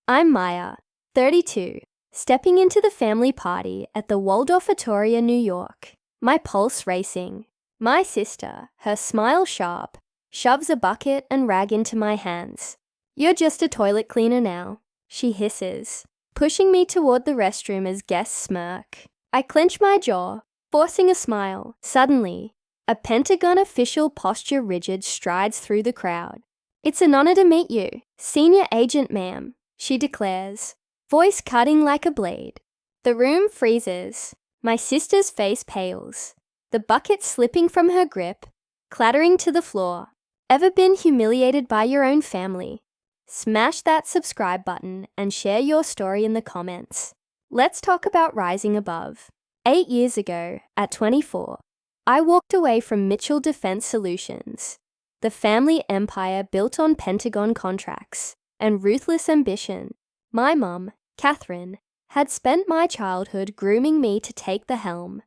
I'm Maya, 32, stepping into the family party at the Waldorf Astoria, New York, my pulse racing. My sister, her smile sharp, shoves a bucket and rag into my hands. "You're just a toilet cleaner now," she hisses, pushing me toward the restroom as guests smirk. I clench my jaw, forcing a smile. Suddenly, a Pentagon official, posture rigid, strides through the crowd. "It's an honor to meet you, Senior Agent ma'am," she declares, voice cutting like a blade. The room freezes. My sister's face pales, the bucket slipping from her grip, clattering to the floor. Ever been humiliated by your own family? Smash that subscribe button and share your story in the comments. Let's talk about rising above. 8 years ago, at 24, I walked away from Mitchell Defense Solutions, the family empire built on Pentagon contracts and ruthless ambition. My mum, Catherine, had spent my childhood grooming me to take the helm.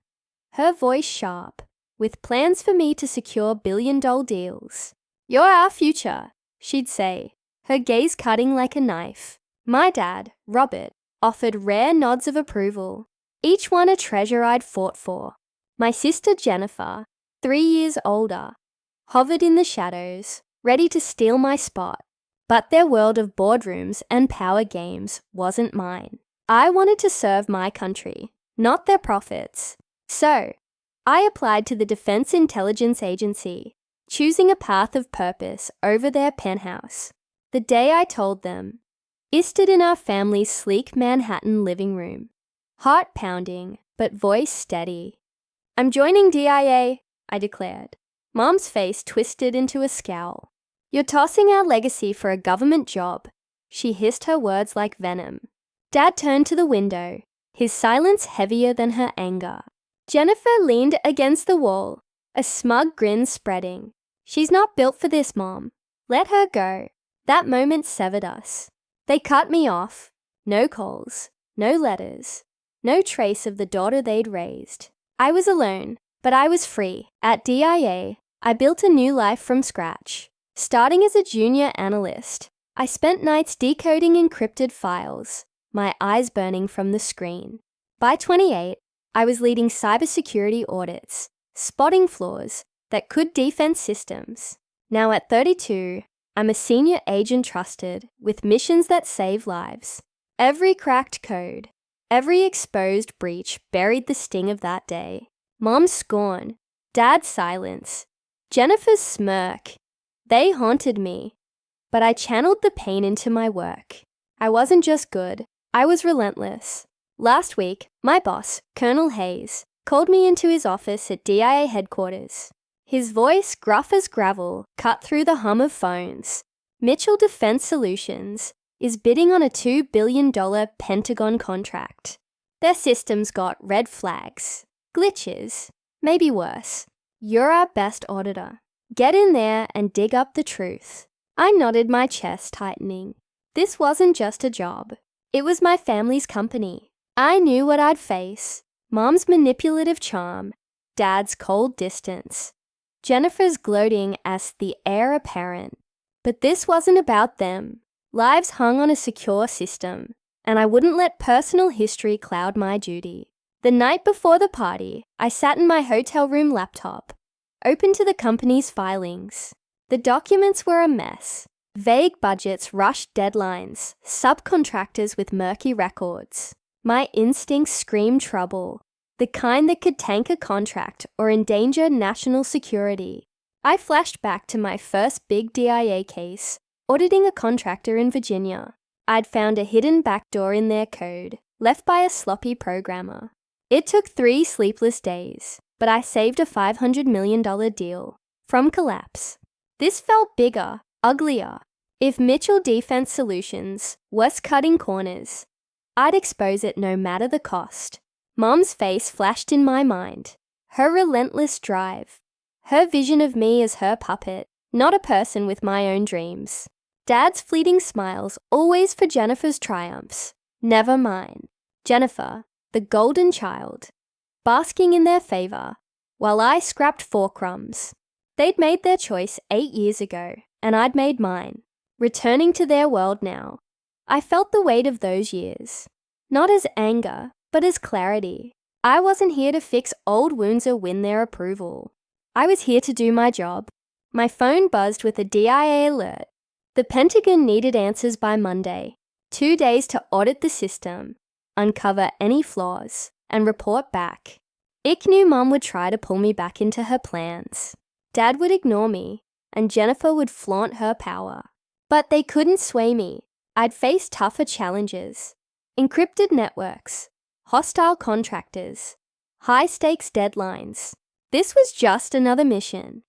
Her voice sharp, with plans for me to secure billion-dollar deals. "You're our future," she'd say, her gaze cutting like a knife. My dad, Robert, offered rare nods of approval, each one a treasure I'd fought for. My sister Jennifer, 3 years older, hovered in the shadows, ready to steal my spot. But their world of boardrooms and power games wasn't mine. I wanted to serve my country, not their profits. So, I applied to the Defense Intelligence Agency, choosing a path of purpose over their penthouse. The day I told them, stood in our family's sleek Manhattan living room, heart pounding, but voice steady. "I'm joining DIA, I declared. Mom's face twisted into a scowl. "You're tossing our legacy for a government job," she hissed, her words like venom. Dad turned to the window, his silence heavier than her anger. Jennifer leaned against the wall, a smug grin spreading. "She's not built for this, Mom. Let her go." That moment severed us. They cut me off. No calls, no letters, no trace of the daughter they'd raised. I was alone, but I was free. At DIA, I built a new life from scratch. Starting as a junior analyst, I spent nights decoding encrypted files, my eyes burning from the screen. By 28, I was leading cybersecurity audits, spotting flaws that could defend systems. Now at 32, I'm a senior agent trusted with missions that save lives. Every cracked code, every exposed breach buried the sting of that day. Mom's scorn, Dad's silence, Jennifer's smirk. They haunted me, but I channeled the pain into my work. I wasn't just good, I was relentless. Last week, my boss, Colonel Hayes, called me into his office at DIA headquarters. His voice, gruff as gravel, cut through the hum of phones. Mitchell Defense Solutions is bidding on a $2 billion Pentagon contract. Their systems got red flags, glitches, maybe worse. "You're our best auditor. Get in there and dig up the truth." I nodded, my chest tightening. This wasn't just a job. It was my family's company. I knew what I'd face. Mom's manipulative charm, Dad's cold distance, Jennifer's gloating as the heir apparent. But this wasn't about them. Lives hung on a secure system, and I wouldn't let personal history cloud my duty. The night before the party, I sat in my hotel room laptop, open to the company's filings. The documents were a mess. Vague budgets, rushed deadlines, subcontractors with murky records. My instincts screamed trouble, the kind that could tank a contract or endanger national security. I flashed back to my first big DIA case, auditing a contractor in Virginia. I'd found a hidden backdoor in their code, left by a sloppy programmer. It took 3 sleepless days, but I saved a $500 million deal from collapse. This felt bigger, uglier. If Mitchell Defense Solutions was cutting corners, I'd expose it no matter the cost. Mom's face flashed in my mind, her relentless drive, her vision of me as her puppet, not a person with my own dreams. Dad's fleeting smiles, always for Jennifer's triumphs, never mine. Jennifer, the golden child, basking in their favor, while I scrapped 4 crumbs. They'd made their choice 8 years ago, and I'd made mine. Returning to their world now, I felt the weight of those years. Not as anger, but as clarity. I wasn't here to fix old wounds or win their approval. I was here to do my job. My phone buzzed with a DIA alert. The Pentagon needed answers by Monday. 2 days to audit the system, uncover any flaws, and report back. Ick knew Mum would try to pull me back into her plans. Dad would ignore me, and Jennifer would flaunt her power. But they couldn't sway me. I'd face tougher challenges. Encrypted networks, hostile contractors, high-stakes deadlines. This was just another mission.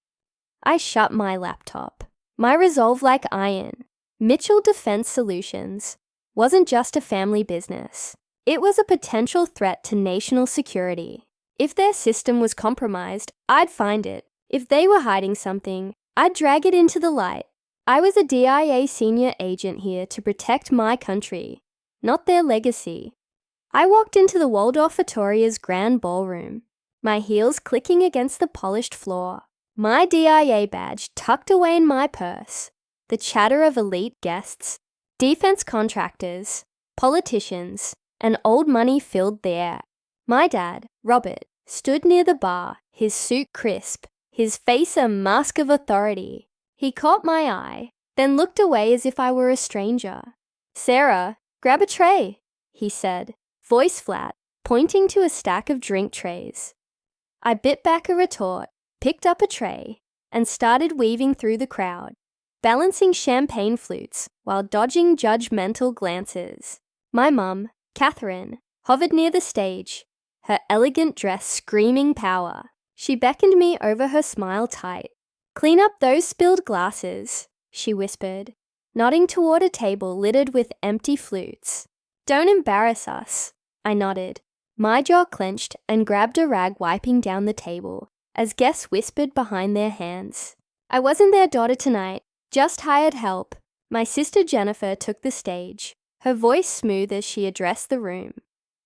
I shut my laptop. My resolve like iron. Mitchell Defense Solutions wasn't just a family business. It was a potential threat to national security. If their system was compromised, I'd find it. If they were hiding something, I'd drag it into the light. I was a DIA senior agent here to protect my country, not their legacy. I walked into the Waldorf Astoria's grand ballroom, my heels clicking against the polished floor, my DIA badge tucked away in my purse, the chatter of elite guests, defense contractors, politicians, and old money filled the air. My dad, Robert, stood near the bar, his suit crisp, his face a mask of authority. He caught my eye, then looked away as if I were a stranger. "Sarah, grab a tray," he said, voice flat, pointing to a stack of drink trays. I bit back a retort, picked up a tray, and started weaving through the crowd, balancing champagne flutes while dodging judgmental glances. My mum, Catherine, hovered near the stage, her elegant dress screaming power. She beckoned me over her smile tight. "Clean up those spilled glasses," she whispered, nodding toward a table littered with empty flutes. "Don't embarrass us," I nodded. My jaw clenched and grabbed a rag wiping down the table as guests whispered behind their hands. I wasn't their daughter tonight, just hired help. My sister Jennifer took the stage, her voice smooth as she addressed the room.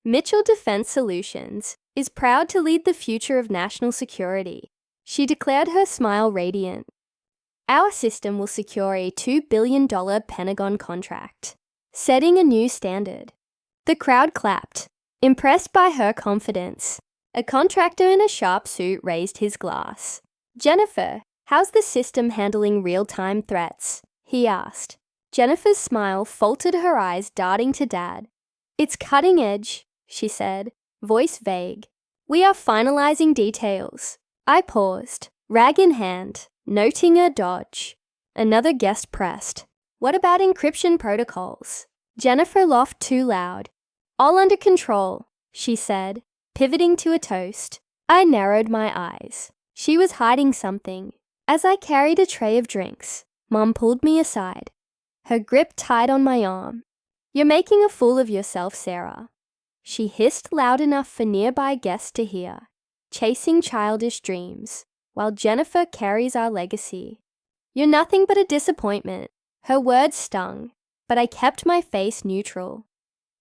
"Mitchell Defense Solutions is proud to lead the future of national security." She declared, her smile radiant. "Our system will secure a $2 billion Pentagon contract, setting a new standard." The crowd clapped, impressed by her confidence. A contractor in a sharp suit raised his glass. "Jennifer, how's the system handling real-time threats?" he asked. Jennifer's smile faltered, her eyes darting to Dad. "It's cutting edge," she said, voice vague. "We are finalizing details." I paused, rag in hand, noting a dodge. Another guest pressed. "What about encryption protocols?" Jennifer laughed too loud. "All under control," she said, pivoting to a toast. I narrowed my eyes. She was hiding something. As I carried a tray of drinks, Mom pulled me aside, her grip tight on my arm. "You're making a fool of yourself, Sarah," she hissed loud enough for nearby guests to hear. "Chasing childish dreams, while Jennifer carries our legacy. You're nothing but a disappointment." Her words stung, but I kept my face neutral,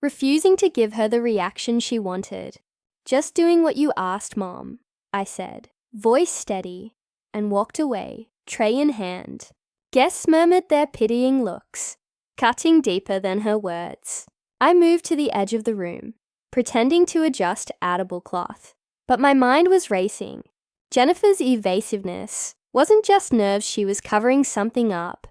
refusing to give her the reaction she wanted. "Just doing what you asked, Mom," I said, voice steady, and walked away, tray in hand. Guests murmured their pitying looks, cutting deeper than her words. I moved to the edge of the room, pretending to adjust audible cloth. But my mind was racing. Jennifer's evasiveness wasn't just nerves, she was covering something up.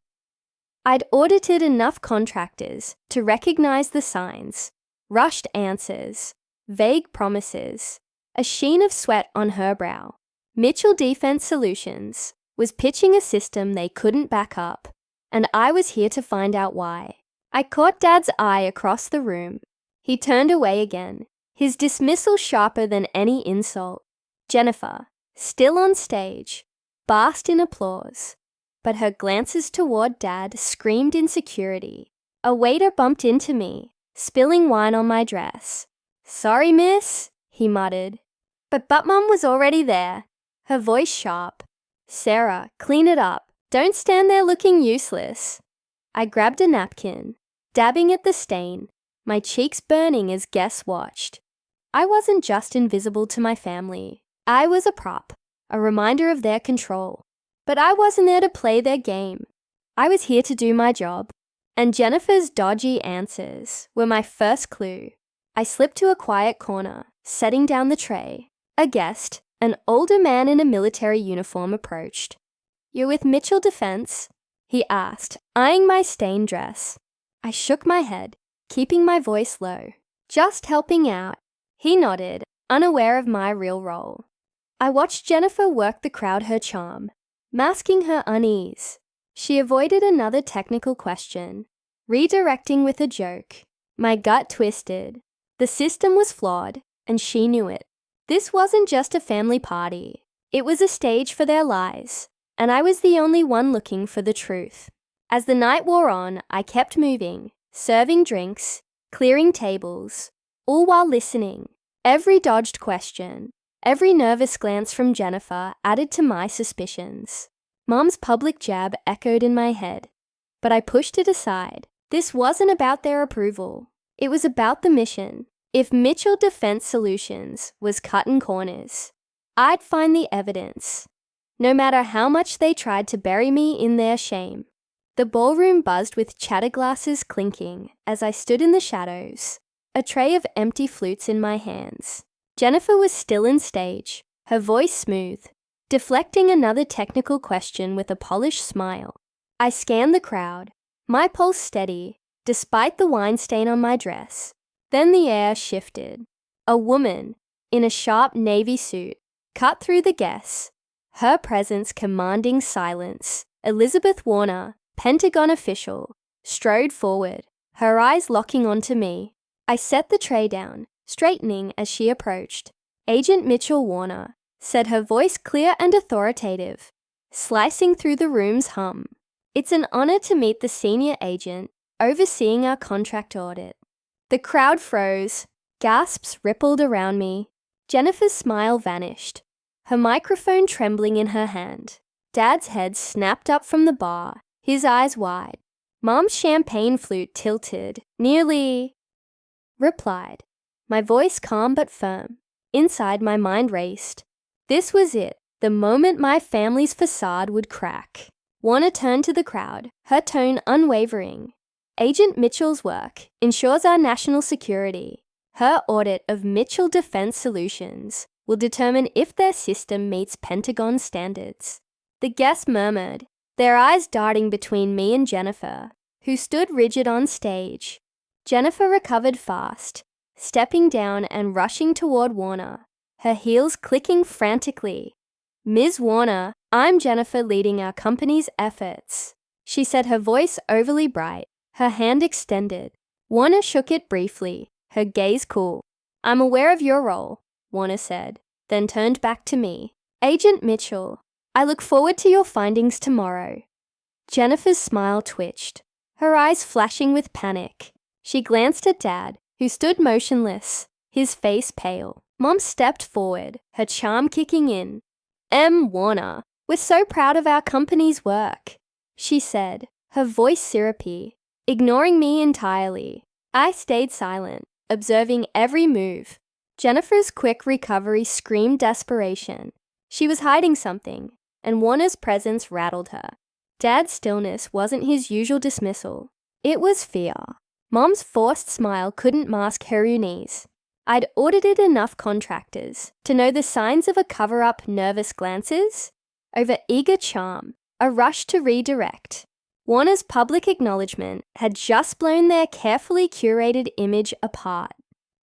I'd audited enough contractors to recognize the signs: rushed answers, vague promises, a sheen of sweat on her brow. Mitchell Defense Solutions was pitching a system they couldn't back up, and I was here to find out why. I caught Dad's eye across the room. He turned away again, his dismissal sharper than any insult. Jennifer, still on stage, basked in applause, but her glances toward Dad screamed insecurity. A waiter bumped into me, spilling wine on my dress. "Sorry, miss," he muttered. But Mum was already there, her voice sharp. "Sarah, clean it up. Don't stand there looking useless." I grabbed a napkin, dabbing at the stain, my cheeks burning as guests watched. I wasn't just invisible to my family. I was a prop, a reminder of their control. But I wasn't there to play their game. I was here to do my job, And Jennifer's dodgy answers were my first clue. I slipped to a quiet corner, setting down the tray. A guest, an older man in a military uniform, approached. "You're with Mitchell Defense?" he asked, eyeing my stained dress. I shook my head, keeping my voice low. "Just helping out." He nodded, unaware of my real role. I watched Jennifer work the crowd her charm, masking her unease. She avoided another technical question, redirecting with a joke. My gut twisted. The system was flawed, and she knew it. This wasn't just a family party. It was a stage for their lies, and I was the only one looking for the truth. As the night wore on, I kept moving, serving drinks, clearing tables, all while listening. Every dodged question, every nervous glance from Jennifer added to my suspicions. Mom's public jab echoed in my head, but I pushed it aside. This wasn't about their approval. It was about the mission. If Mitchell Defense Solutions was cutting corners, I'd find the evidence, no matter how much they tried to bury me in their shame. The ballroom buzzed with chatter glasses clinking as I stood in the shadows, a tray of empty flutes in my hands. Jennifer was still in stage, her voice smooth, deflecting another technical question with a polished smile. I scanned the crowd, my pulse steady, despite the wine stain on my dress. Then the air shifted. A woman, in a sharp navy suit, cut through the guests, her presence commanding silence. Elizabeth Warner, Pentagon official, strode forward, her eyes locking onto me. I set the tray down, straightening as she approached. "Agent Mitchell Warner," said her voice clear and authoritative, slicing through the room's hum. "It's an honor to meet the senior agent overseeing our contract audit." The crowd froze. Gasps rippled around me. Jennifer's smile vanished, her microphone trembling in her hand. Dad's head snapped up from the bar, his eyes wide. Mom's champagne flute tilted, nearly replied. My voice calm but firm. Inside, my mind raced. This was it, the moment my family's facade would crack. Warner turned to the crowd, her tone unwavering. "Agent Mitchell's work ensures our national security. Her audit of Mitchell Defense Solutions will determine if their system meets Pentagon standards." The guests murmured, their eyes darting between me and Jennifer, who stood rigid on stage. Jennifer recovered fast, stepping down and rushing toward Warner, her heels clicking frantically. "Ms. Warner, I'm Jennifer, leading our company's efforts," she said, her voice overly bright, her hand extended. Warner shook it briefly, her gaze cool. "I'm aware of your role," Warner said, then turned back to me. "Agent Mitchell, I look forward to your findings tomorrow." Jennifer's smile twitched, her eyes flashing with panic. She glanced at Dad, who stood motionless, his face pale. Mom stepped forward, her charm kicking in. "M. Warner, we're so proud of our company's work," she said, her voice syrupy, ignoring me entirely. I stayed silent, observing every move. Jennifer's quick recovery screamed desperation. She was hiding something, and Warner's presence rattled her. Dad's stillness wasn't his usual dismissal. It was fear. Mom's forced smile couldn't mask her unease. I'd audited enough contractors to know the signs of a cover-up, nervous glances, over eager charm, a rush to redirect. Warner's public acknowledgement had just blown their carefully curated image apart.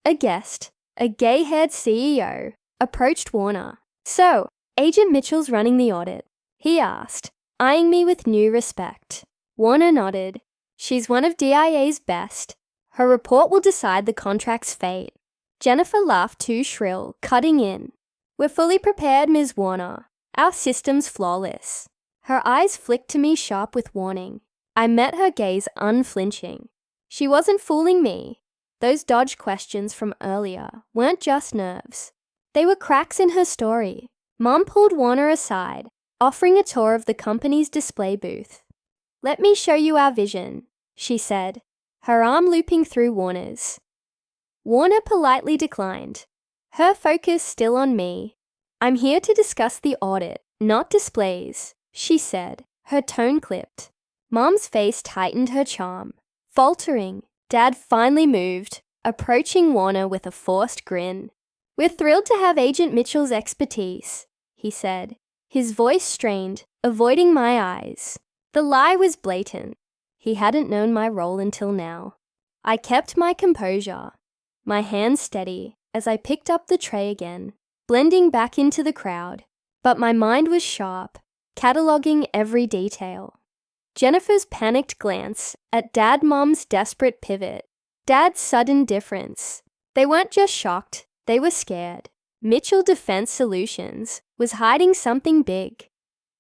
A guest, a gay-haired CEO, approached Warner. "So, Agent Mitchell's running the audit," he asked, eyeing me with new respect. Warner nodded. "She's one of DIA's best. Her report will decide the contract's fate." Jennifer laughed too shrill, cutting in. "We're fully prepared, Ms. Warner. Our system's flawless." Her eyes flicked to me sharp with warning. I met her gaze unflinching. She wasn't fooling me. Those dodge questions from earlier weren't just nerves. They were cracks in her story. Mom pulled Warner aside, offering a tour of the company's display booth. "Let me show you our vision," she said, her arm looping through Warner's. Warner politely declined, her focus still on me. "I'm here to discuss the audit, not displays," she said, her tone clipped. Mom's face tightened her charm. Faltering, Dad finally moved, approaching Warner with a forced grin. "We're thrilled to have Agent Mitchell's expertise," he said, his voice strained, avoiding my eyes. The lie was blatant. He hadn't known my role until now. I kept my composure, my hands steady as I picked up the tray again, blending back into the crowd, but my mind was sharp, cataloguing every detail. Jennifer's panicked glance at Mom's desperate pivot, Dad's sudden difference. They weren't just shocked, they were scared. Mitchell Defense Solutions was hiding something big,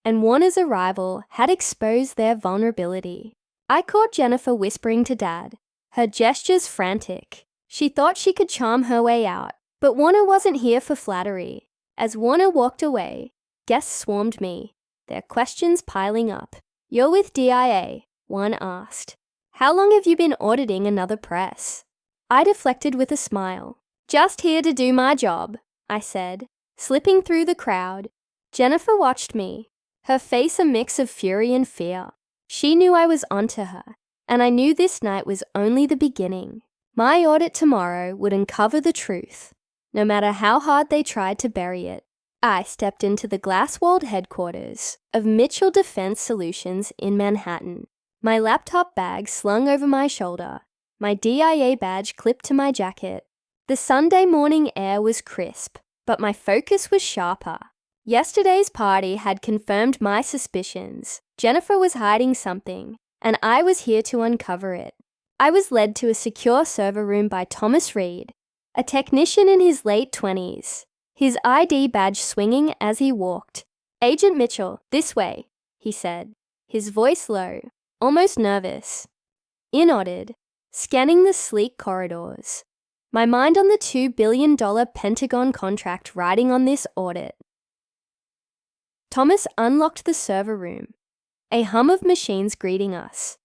and Warner's arrival had exposed their vulnerability. I caught Jennifer whispering to Dad, her gestures frantic. She thought she could charm her way out, but Warner wasn't here for flattery. As Warner walked away, guests swarmed me, their questions piling up. "You're with DIA," one asked. "How long have you been auditing another press?" I deflected with a smile. "Just here to do my job," I said, slipping through the crowd. Jennifer watched me, her face a mix of fury and fear. She knew I was onto her, and I knew this night was only the beginning. My audit tomorrow would uncover the truth, no matter how hard they tried to bury it. I stepped into the glass-walled headquarters of Mitchell Defense Solutions in Manhattan, my laptop bag slung over my shoulder, my DIA badge clipped to my jacket. The Sunday morning air was crisp, but my focus was sharper. Yesterday's party had confirmed my suspicions. Jennifer was hiding something, and I was here to uncover it. I was led to a secure server room by Thomas Reed, a technician in his late 20s, his ID badge swinging as he walked. "Agent Mitchell, this way," he said, his voice low, almost nervous. I nodded, scanning the sleek corridors, my mind on the $2 billion Pentagon contract riding on this audit. Thomas unlocked the server room, a hum of machines greeting us.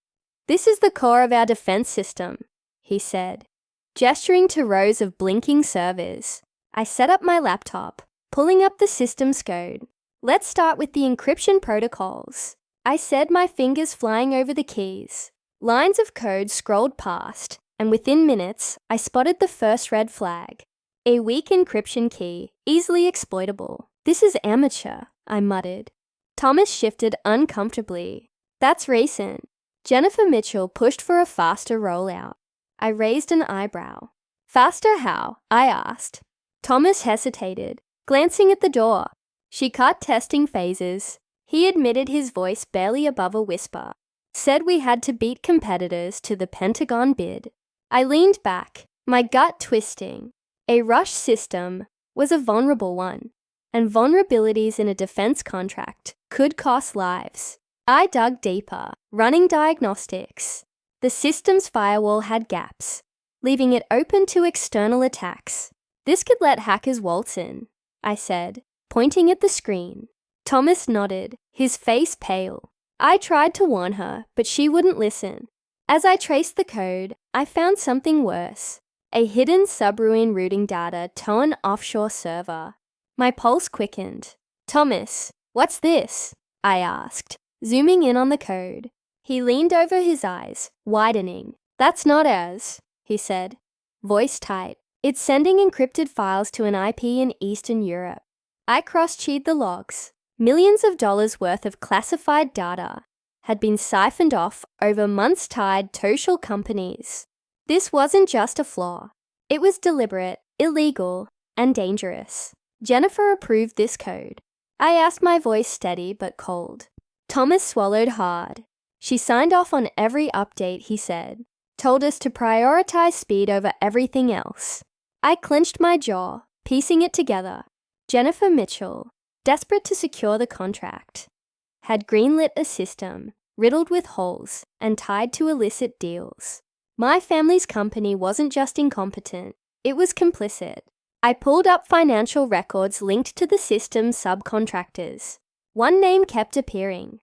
"This is the core of our defense system," he said, gesturing to rows of blinking servers. I set up my laptop, pulling up the system's code. "Let's start with the encryption protocols," I said, my fingers flying over the keys. Lines of code scrolled past, and within minutes, I spotted the first red flag. A weak encryption key, easily exploitable. "This is amateur," I muttered. Thomas shifted uncomfortably. "That's recent." Jennifer Mitchell pushed for a faster rollout. I raised an eyebrow. "Faster how?" I asked. Thomas hesitated, glancing at the door. "She cut testing phases," he admitted, his voice barely above a whisper. "Said we had to beat competitors to the Pentagon bid." I leaned back, my gut twisting. A rush system was a vulnerable one, and vulnerabilities in a defense contract could cost lives. I dug deeper, running diagnostics. The system's firewall had gaps, leaving it open to external attacks. "This could let hackers waltz in," I said, pointing at the screen. Thomas nodded, his face pale. I tried to warn her, but she wouldn't listen. As I traced the code, I found something worse. A hidden submarine routing data to an offshore server. My pulse quickened. "Thomas, what's this?" I asked, zooming in on the code. He leaned over, his eyes widening. "That's not ours," he said, voice tight. "It's sending encrypted files to an IP in Eastern Europe." I cross-checked the logs. Millions of dollars worth of classified data had been siphoned off over months tied social companies. This wasn't just a flaw. It was deliberate, illegal, and dangerous. Jennifer approved this code. I asked, my voice steady but cold. Thomas swallowed hard. "She signed off on every update," he said. "Told us to prioritize speed over everything else." I clenched my jaw, piecing it together. Jennifer Mitchell, desperate to secure the contract, had greenlit a system riddled with holes and tied to illicit deals. My family's company wasn't just incompetent, it was complicit. I pulled up financial records linked to the system's subcontractors. One name kept appearing.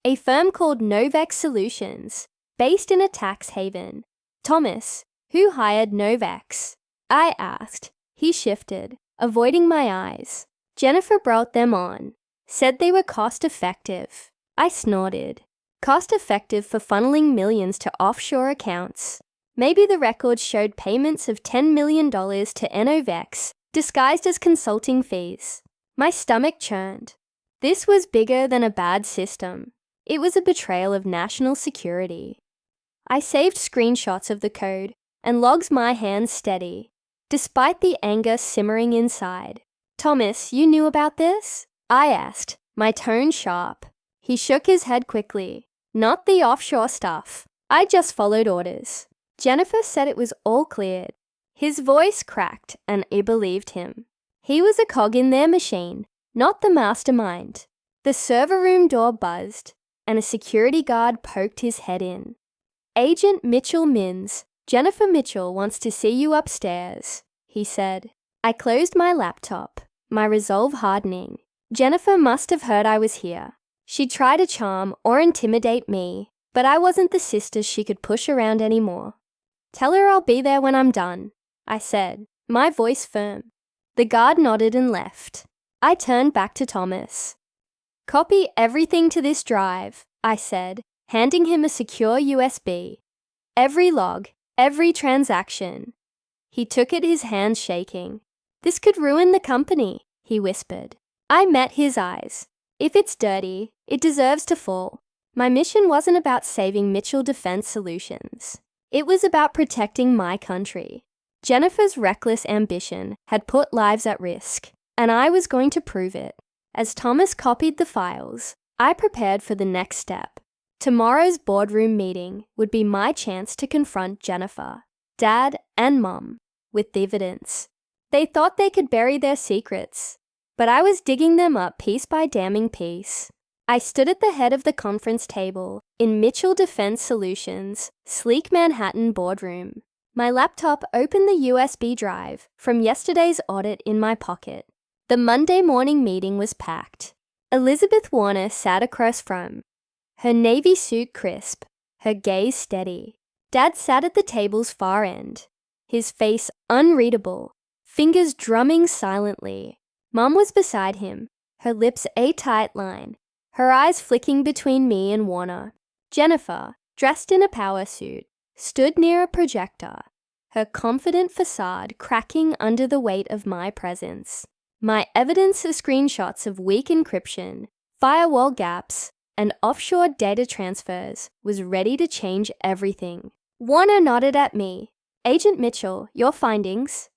A firm called Novex Solutions, based in a tax haven. "Thomas, who hired Novex?" I asked. He shifted, avoiding my eyes. "Jennifer brought them on. Said they were cost-effective." I snorted. cost-effective for funneling millions to offshore accounts. Maybe the records showed payments of $10 million to Novex, disguised as consulting fees. My stomach churned. This was bigger than a bad system. It was a betrayal of national security. I saved screenshots of the code and logs my hands steady, despite the anger simmering inside. "Thomas, you knew about this?" I asked, my tone sharp. He shook his head quickly. "Not the offshore stuff. I just followed orders." Jennifer said it was all cleared. His voice cracked, and I believed him. He was a cog in their machine, not the mastermind. The server room door buzzed, and a security guard poked his head in. "Agent Mitchell Mins, Jennifer Mitchell wants to see you upstairs," he said. I closed my laptop, my resolve hardening. Jennifer must have heard I was here. She'd try to charm or intimidate me, but I wasn't the sister she could push around anymore. "Tell her I'll be there when I'm done," I said, my voice firm. The guard nodded and left. I turned back to Thomas. "Copy everything to this drive," I said, handing him a secure USB. "Every log, every transaction." He took it, his hands shaking. "This could ruin the company," he whispered. I met his eyes. "If it's dirty, it deserves to fall." My mission wasn't about saving Mitchell Defense Solutions. It was about protecting my country. Jennifer's reckless ambition had put lives at risk, and I was going to prove it. As Thomas copied the files, I prepared for the next step. Tomorrow's boardroom meeting would be my chance to confront Jennifer, Dad, and Mom with evidence. They thought they could bury their secrets, but I was digging them up piece by damning piece. I stood at the head of the conference table in Mitchell Defense Solutions' sleek Manhattan boardroom. My laptop opened the USB drive from yesterday's audit in my pocket. The Monday morning meeting was packed. Elizabeth Warner sat across from, her navy suit crisp, her gaze steady. Dad sat at the table's far end, his face unreadable, fingers drumming silently. Mom was beside him, her lips a tight line, her eyes flicking between me and Warner. Jennifer, dressed in a power suit, stood near a projector, her confident facade cracking under the weight of my presence. My evidence of screenshots of weak encryption, firewall gaps, and offshore data transfers was ready to change everything. Warner nodded at me. "Agent Mitchell, your findings?"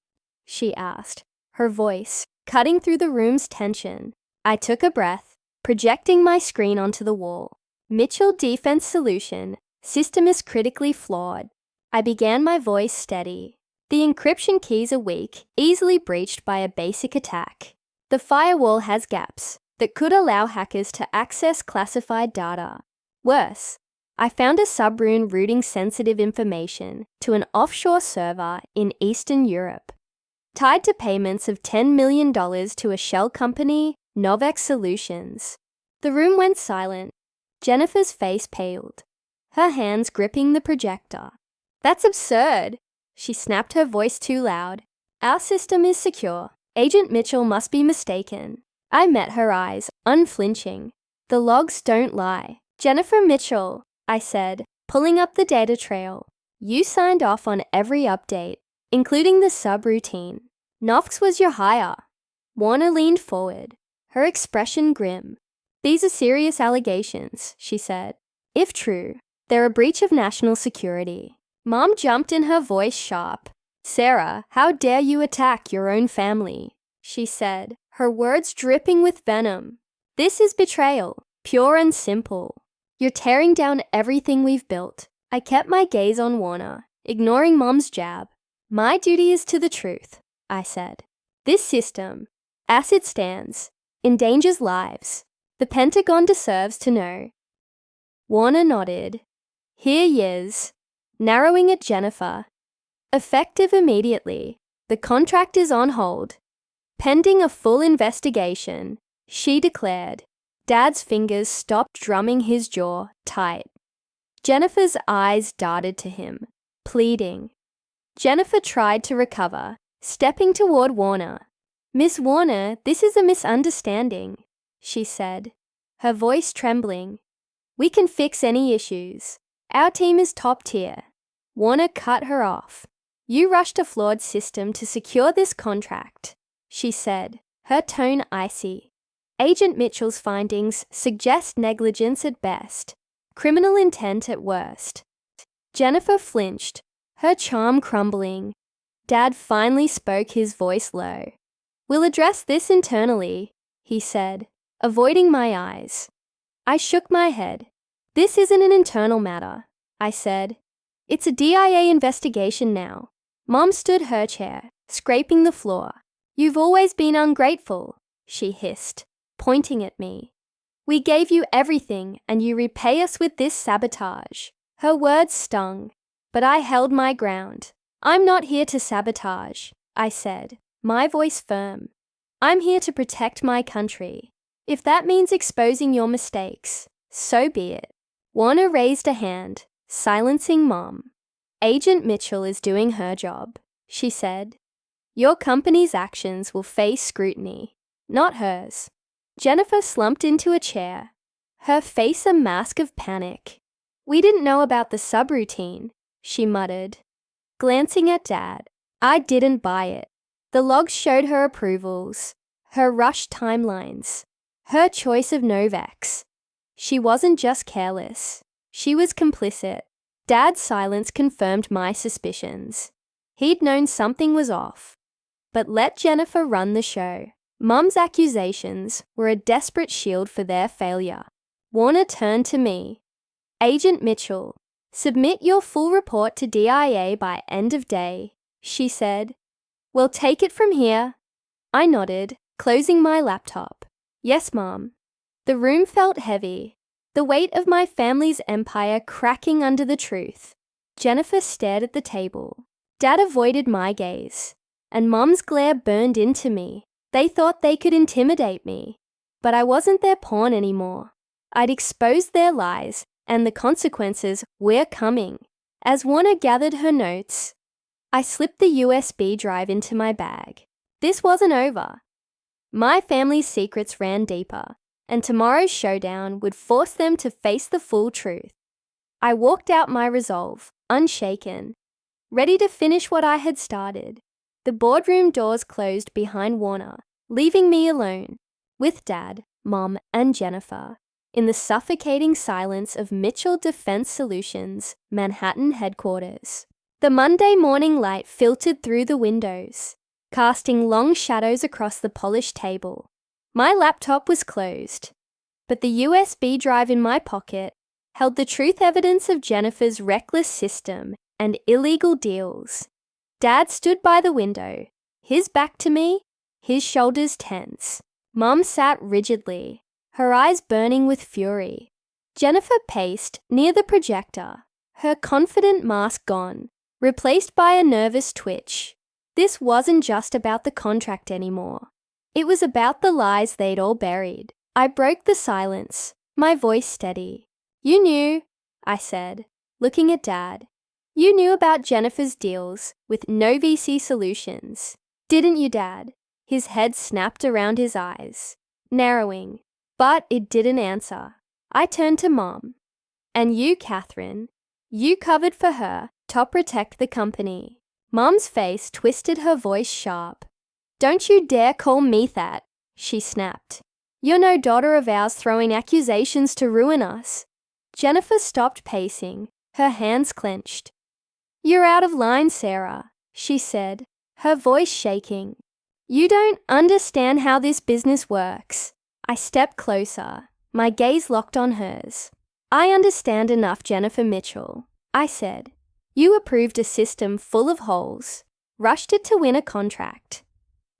she asked, her voice cutting through the room's tension. I took a breath, projecting my screen onto the wall. "Mitchell Defense Solution, system is critically flawed." I began, my voice steady. "The encryption keys are weak, easily breached by a basic attack. The firewall has gaps that could allow hackers to access classified data. Worse, I found a subrune routing sensitive information to an offshore server in Eastern Europe, tied to payments of $10 million to a shell company, Novex Solutions." The room went silent. Jennifer's face paled, her hands gripping the projector. "That's absurd," she snapped, her voice too loud. "Our system is secure. Agent Mitchell must be mistaken." I met her eyes, unflinching. "The logs don't lie." "Jennifer Mitchell," I said, pulling up the data trail. "You signed off on every update, including the subroutine. Novex was your hire." Warner leaned forward, her expression grim. "These are serious allegations," she said. "If true, they're a breach of national security." Mom jumped in, her voice sharp. "Sarah, how dare you attack your own family?" she said, her words dripping with venom. "This is betrayal, pure and simple. You're tearing down everything we've built." I kept my gaze on Warner, ignoring Mom's jab. "My duty is to the truth," I said. "This system, as it stands, endangers lives. The Pentagon deserves to know." Warner nodded. "Here is," narrowing at Jennifer. "Effective immediately. The contract is on hold. Pending a full investigation," she declared. Dad's fingers stopped drumming his jaw tight. Jennifer's eyes darted to him, pleading. Jennifer tried to recover, stepping toward Warner. "Miss Warner, this is a misunderstanding," she said, her voice trembling. We can fix any issues. Our team is top tier. Warner cut her off. You rushed a flawed system to secure this contract, she said, her tone icy. Agent Mitchell's findings suggest negligence at best, criminal intent at worst. Jennifer flinched, her charm crumbling. Dad finally spoke, his voice low. We'll address this internally, he said, avoiding my eyes. I shook my head. This isn't an internal matter, I said. It's a DIA investigation now. Mom stood her chair, scraping the floor. You've always been ungrateful, she hissed, pointing at me. We gave you everything and you repay us with this sabotage. Her words stung, but I held my ground. I'm not here to sabotage, I said, my voice firm. I'm here to protect my country. If that means exposing your mistakes, so be it. Warner raised a hand, silencing Mom. Agent Mitchell is doing her job, she said. Your company's actions will face scrutiny, not hers. Jennifer slumped into a chair, her face a mask of panic. We didn't know about the subroutine, she muttered. Glancing at Dad, I didn't buy it. The logs showed her approvals, her rushed timelines, her choice of Novex. She wasn't just careless, she was complicit. Dad's silence confirmed my suspicions. He'd known something was off. But let Jennifer run the show. Mum's accusations were a desperate shield for their failure. Warner turned to me. Agent Mitchell, submit your full report to DIA by end of day, she said. We'll take it from here. I nodded, closing my laptop. Yes, Mom. The room felt heavy, the weight of my family's empire cracking under the truth. Jennifer stared at the table. Dad avoided my gaze, and Mom's glare burned into me. They thought they could intimidate me, but I wasn't their pawn anymore. I'd exposed their lies, and the consequences were coming. As Warner gathered her notes, I slipped the USB drive into my bag. This wasn't over. My family's secrets ran deeper, and tomorrow's showdown would force them to face the full truth. I walked out my resolve, unshaken, ready to finish what I had started. The boardroom doors closed behind Warner, leaving me alone, with Dad, Mom, and Jennifer, in the suffocating silence of Mitchell Defense Solutions, Manhattan headquarters. The Monday morning light filtered through the windows, casting long shadows across the polished table. My laptop was closed, but the USB drive in my pocket held the truth evidence of Jennifer's reckless system and illegal deals. Dad stood by the window, his back to me, his shoulders tense. Mom sat rigidly, her eyes burning with fury. Jennifer paced near the projector, her confident mask gone, replaced by a nervous twitch. This wasn't just about the contract anymore. It was about the lies they'd all buried. I broke the silence, my voice steady. You knew, I said, looking at Dad. You knew about Jennifer's deals with no VC Solutions, didn't you, Dad? His head snapped around his eyes, narrowing, but it didn't answer. I turned to Mom. And you, Catherine, you covered for her to protect the company. Mom's face twisted, her voice sharp. Don't you dare call me that, she snapped. You're no daughter of ours throwing accusations to ruin us. Jennifer stopped pacing, her hands clenched. You're out of line, Sarah, she said, her voice shaking. You don't understand how this business works. I stepped closer, my gaze locked on hers. I understand enough, Jennifer Mitchell, I said. You approved a system full of holes, rushed it to win a contract,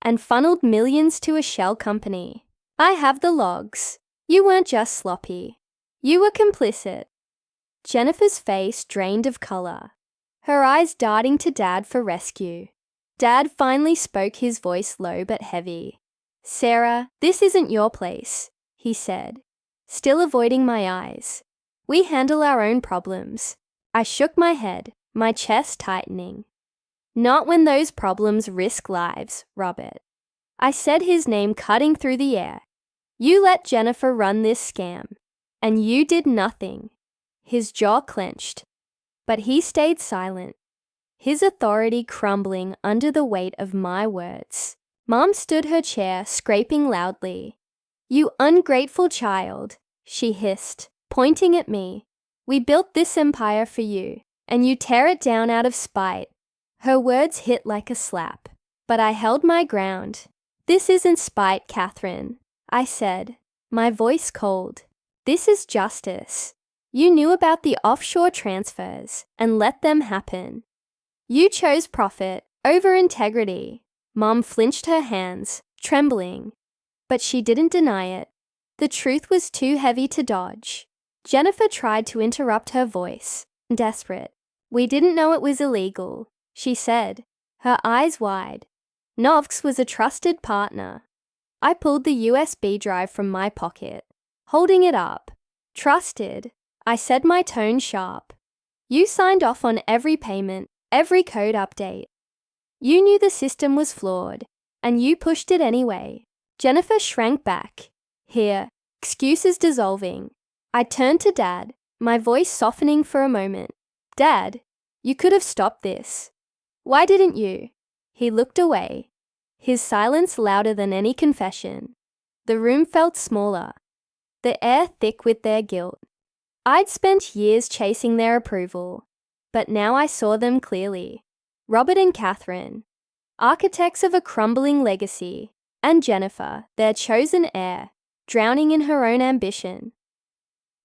and funneled millions to a shell company. I have the logs. You weren't just sloppy. You were complicit. Jennifer's face drained of color, her eyes darting to Dad for rescue. Dad finally spoke, his voice low but heavy. Sarah, this isn't your place, he said, still avoiding my eyes. We handle our own problems. I shook my head, my chest tightening. Not when those problems risk lives, Robert. I said, his name cutting through the air. You let Jennifer run this scam. And you did nothing." His jaw clenched, but he stayed silent, his authority crumbling under the weight of my words. Mom stood her chair, scraping loudly. "You ungrateful child," she hissed, pointing at me. "We built this empire for you, and you tear it down out of spite." Her words hit like a slap, but I held my ground. "This isn't spite, Catherine," I said, my voice cold. "This is justice. You knew about the offshore transfers and let them happen. You chose profit over integrity." Mom flinched her hands, trembling, but she didn't deny it. The truth was too heavy to dodge. Jennifer tried to interrupt her voice, desperate. "We didn't know it was illegal," she said, her eyes wide. "Novx was a trusted partner." I pulled the USB drive from my pocket, holding it up. "Trusted," I said, my tone sharp. "You signed off on every payment, every code update. You knew the system was flawed, and you pushed it anyway." Jennifer shrank back. Here, excuses dissolving. I turned to Dad, my voice softening for a moment. "Dad, you could have stopped this. Why didn't you?" He looked away, his silence louder than any confession. The room felt smaller, the air thick with their guilt. I'd spent years chasing their approval, but now I saw them clearly. Robert and Catherine, architects of a crumbling legacy, and Jennifer, their chosen heir, drowning in her own ambition.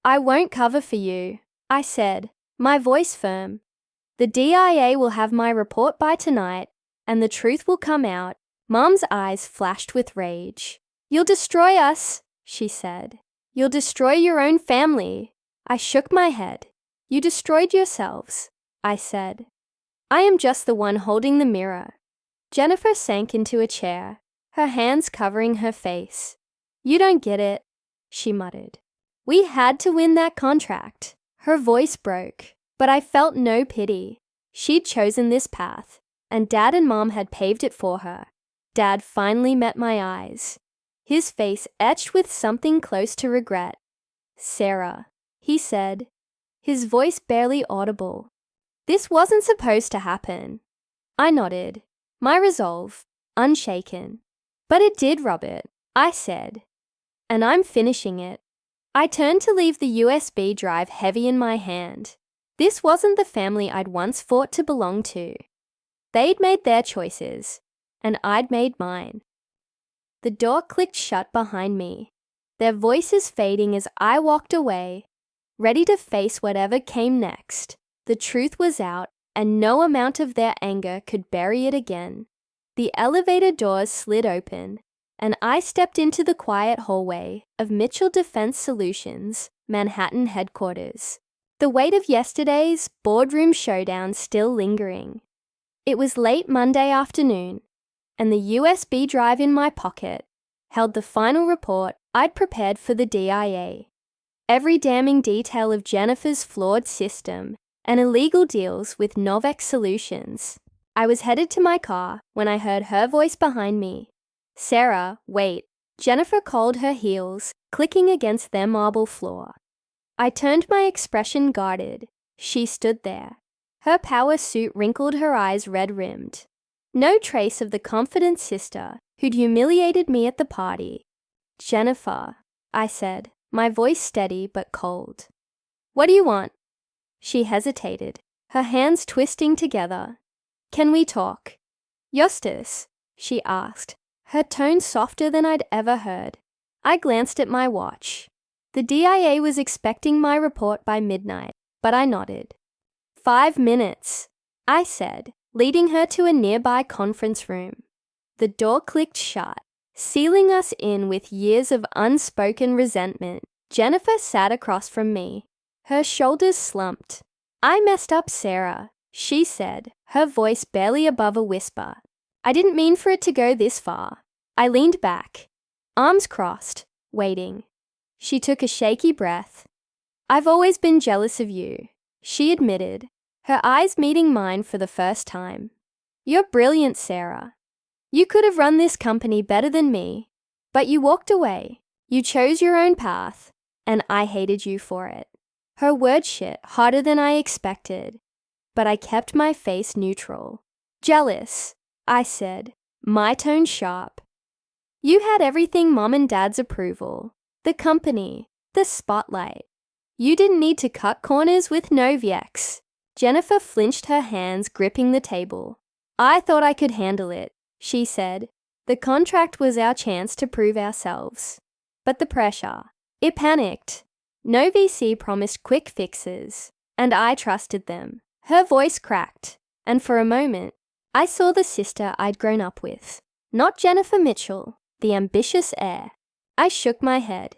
"I won't cover for you," I said, my voice firm. "The DIA will have my report by tonight, and the truth will come out." Mom's eyes flashed with rage. "You'll destroy us," she said. "You'll destroy your own family." I shook my head. "You destroyed yourselves," I said. "I am just the one holding the mirror." Jennifer sank into a chair, her hands covering her face. "You don't get it," she muttered. "We had to win that contract." Her voice broke, but I felt no pity. She'd chosen this path, and Dad and Mom had paved it for her. Dad finally met my eyes, his face etched with something close to regret. "Sarah," he said, his voice barely audible. "This wasn't supposed to happen." I nodded, my resolve unshaken. "But it did, Robert," I said, "and I'm finishing it." I turned to leave the USB drive heavy in my hand. This wasn't the family I'd once fought to belong to. They'd made their choices, and I'd made mine. The door clicked shut behind me, their voices fading as I walked away, ready to face whatever came next. The truth was out, and no amount of their anger could bury it again. The elevator doors slid open, and I stepped into the quiet hallway of Mitchell Defense Solutions, Manhattan headquarters. The weight of yesterday's boardroom showdown still lingering. It was late Monday afternoon, and the USB drive in my pocket held the final report I'd prepared for the DIA. Every damning detail of Jennifer's flawed system and illegal deals with Novx Solutions. I was headed to my car when I heard her voice behind me. "Sarah, wait." Jennifer called, her heels clicking against their marble floor. I turned, my expression guarded. She stood there, her power suit wrinkled, her eyes red-rimmed. No trace of the confident sister who'd humiliated me at the party. "Jennifer," I said, my voice steady but cold. "What do you want?" She hesitated, her hands twisting together. "Can we talk?" "Justus?" she asked, her tone softer than I'd ever heard. I glanced at my watch. The DIA was expecting my report by midnight, but I nodded. 5 minutes, I said, leading her to a nearby conference room. The door clicked shut, sealing us in with years of unspoken resentment. Jennifer sat across from me, her shoulders slumped. "I messed up, Sarah," she said, her voice barely above a whisper. "I didn't mean for it to go this far." I leaned back, arms crossed, waiting. She took a shaky breath. "I've always been jealous of you," she admitted, her eyes meeting mine for the first time. "You're brilliant, Sarah. You could have run this company better than me, but you walked away. You chose your own path, and I hated you for it. Her words hit harder than I expected, but I kept my face neutral. Jealous, I said, my tone sharp. You had everything Mom and Dad's approval, the company, the spotlight. You didn't need to cut corners with Noviex. Jennifer flinched, her hands gripping the table. I thought I could handle it, she said. The contract was our chance to prove ourselves. But the pressure, it panicked. No VC promised quick fixes, and I trusted them. Her voice cracked, and for a moment, I saw the sister I'd grown up with. Not Jennifer Mitchell, the ambitious heir. I shook my head.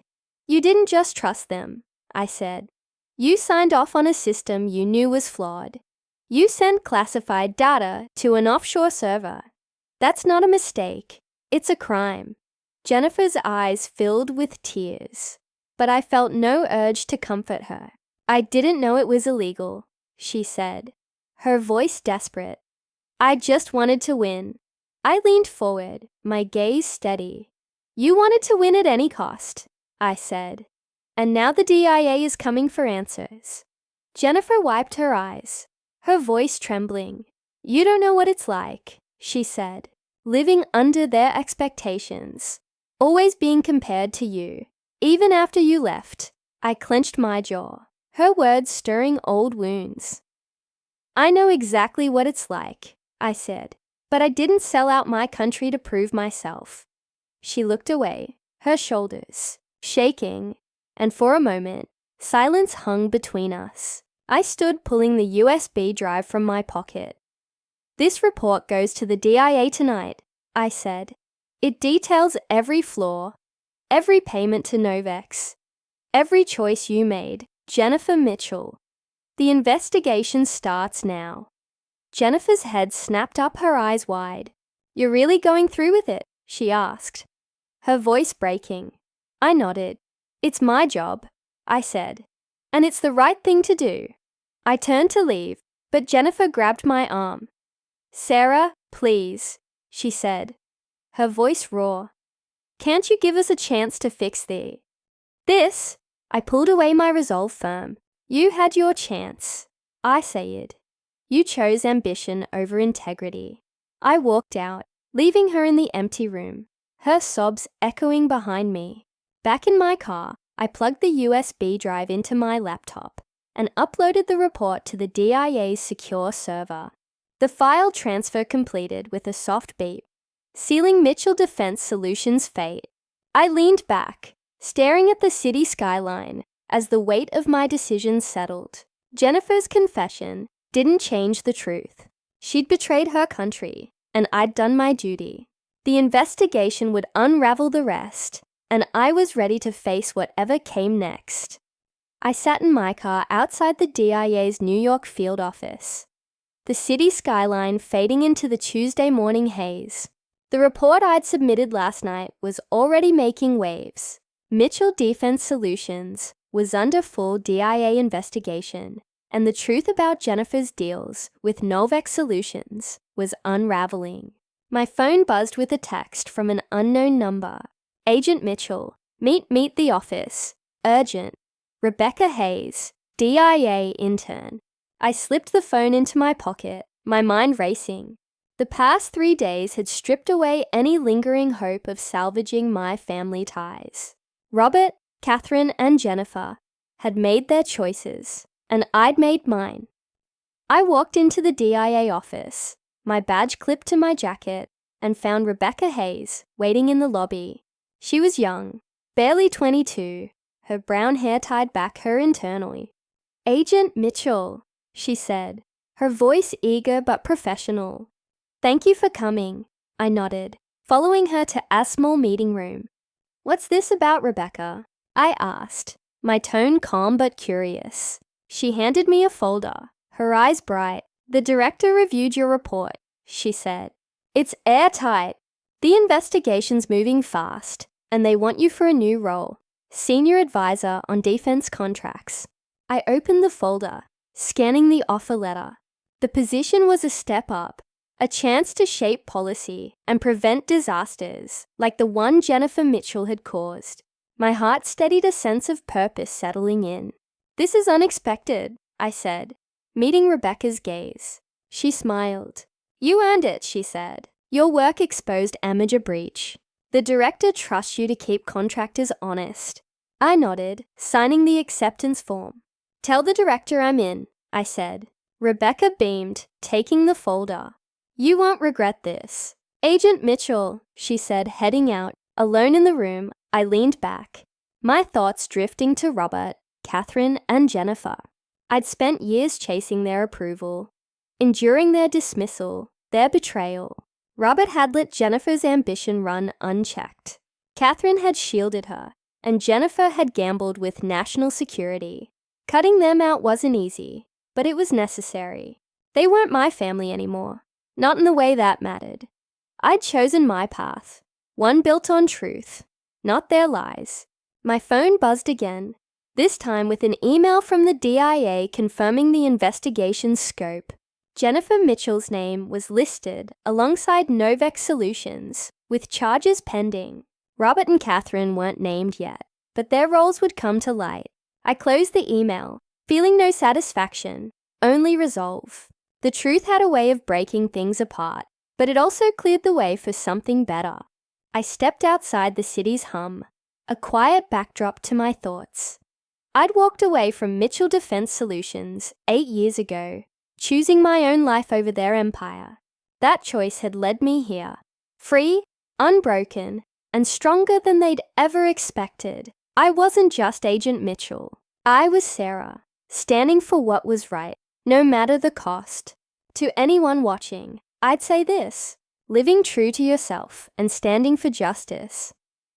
You didn't just trust them, I said. You signed off on a system you knew was flawed. You sent classified data to an offshore server. That's not a mistake. It's a crime. Jennifer's eyes filled with tears, but I felt no urge to comfort her. I didn't know it was illegal, she said, her voice desperate. I just wanted to win. I leaned forward, my gaze steady. You wanted to win at any cost, I said. And now the DIA is coming for answers. Jennifer wiped her eyes, her voice trembling. You don't know what it's like, she said, living under their expectations, always being compared to you. Even after you left, I clenched my jaw, her words stirring old wounds. I know exactly what it's like, I said, but I didn't sell out my country to prove myself. She looked away, her shoulders shaking, and for a moment, silence hung between us. I stood pulling the USB drive from my pocket. This report goes to the DIA tonight, I said. It details every flaw, every payment to Novex, every choice you made, Jennifer Mitchell. The investigation starts now. Jennifer's head snapped up, her eyes wide. You're really going through with it? She asked, her voice breaking. I nodded. It's my job, I said, and it's the right thing to do. I turned to leave, but Jennifer grabbed my arm. Sarah, please, she said, her voice raw. Can't you give us a chance to fix this? I pulled away, my resolve firm. You had your chance, I said. You chose ambition over integrity. I walked out, leaving her in the empty room, her sobs echoing behind me. Back in my car, I plugged the USB drive into my laptop and uploaded the report to the DIA's secure server. The file transfer completed with a soft beep, sealing Mitchell Defense Solutions' fate. I leaned back, staring at the city skyline as the weight of my decision settled. Jennifer's confession didn't change the truth. She'd betrayed her country, and I'd done my duty. The investigation would unravel the rest, and I was ready to face whatever came next. I sat in my car outside the DIA's New York field office, the city skyline fading into the Tuesday morning haze. The report I'd submitted last night was already making waves. Mitchell Defense Solutions was under full DIA investigation, and the truth about Jennifer's deals with Novex Solutions was unraveling. My phone buzzed with a text from an unknown number. Agent Mitchell, meet the office. Urgent. Rebecca Hayes, DIA intern. I slipped the phone into my pocket, my mind racing. The past 3 days had stripped away any lingering hope of salvaging my family ties. Robert, Catherine, and Jennifer had made their choices, and I'd made mine. I walked into the DIA office, my badge clipped to my jacket, and found Rebecca Hayes waiting in the lobby. She was young, barely 22, her brown hair tied back her internally. Agent Mitchell, she said, her voice eager but professional. Thank you for coming, I nodded, following her to a small meeting room. What's this about, Rebecca? I asked, my tone calm but curious. She handed me a folder, her eyes bright. The director reviewed your report, she said. It's airtight. The investigation's moving fast, and they want you for a new role, Senior Advisor on Defense Contracts. I opened the folder, scanning the offer letter. The position was a step up, a chance to shape policy and prevent disasters like the one Jennifer Mitchell had caused. My heart steadied, a sense of purpose settling in. "This is unexpected," I said, meeting Rebecca's gaze. She smiled. "You earned it," she said. "Your work exposed amateur breach. The director trusts you to keep contractors honest." I nodded, signing the acceptance form. "Tell the director I'm in," I said. Rebecca beamed, taking the folder. "You won't regret this." "Agent Mitchell," she said, heading out. Alone in the room, I leaned back, my thoughts drifting to Robert, Catherine, and Jennifer. I'd spent years chasing their approval, enduring their dismissal, their betrayal. Robert had let Jennifer's ambition run unchecked. Catherine had shielded her, and Jennifer had gambled with national security. Cutting them out wasn't easy, but it was necessary. They weren't my family anymore, not in the way that mattered. I'd chosen my path, one built on truth, not their lies. My phone buzzed again, this time with an email from the DIA confirming the investigation's scope. Jennifer Mitchell's name was listed alongside Novex Solutions, with charges pending. Robert and Catherine weren't named yet, but their roles would come to light. I closed the email, feeling no satisfaction, only resolve. The truth had a way of breaking things apart, but it also cleared the way for something better. I stepped outside the city's hum, a quiet backdrop to my thoughts. I'd walked away from Mitchell Defense Solutions 8 years ago, choosing my own life over their empire. That choice had led me here, free, unbroken, and stronger than they'd ever expected. I wasn't just Agent Mitchell. I was Sarah, standing for what was right, no matter the cost. To anyone watching, I'd say this: living true to yourself and standing for justice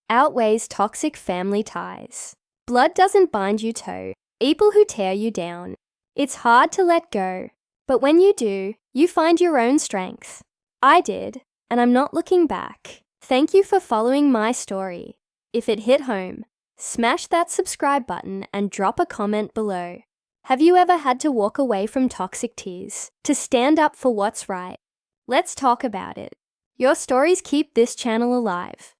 outweighs toxic family ties. Blood doesn't bind you to people who tear you down. It's hard to let go, but when you do, you find your own strength. I did, and I'm not looking back. Thank you for following my story. If it hit home, smash that subscribe button and drop a comment below. Have you ever had to walk away from toxic tears to stand up for what's right? Let's talk about it. Your stories keep this channel alive.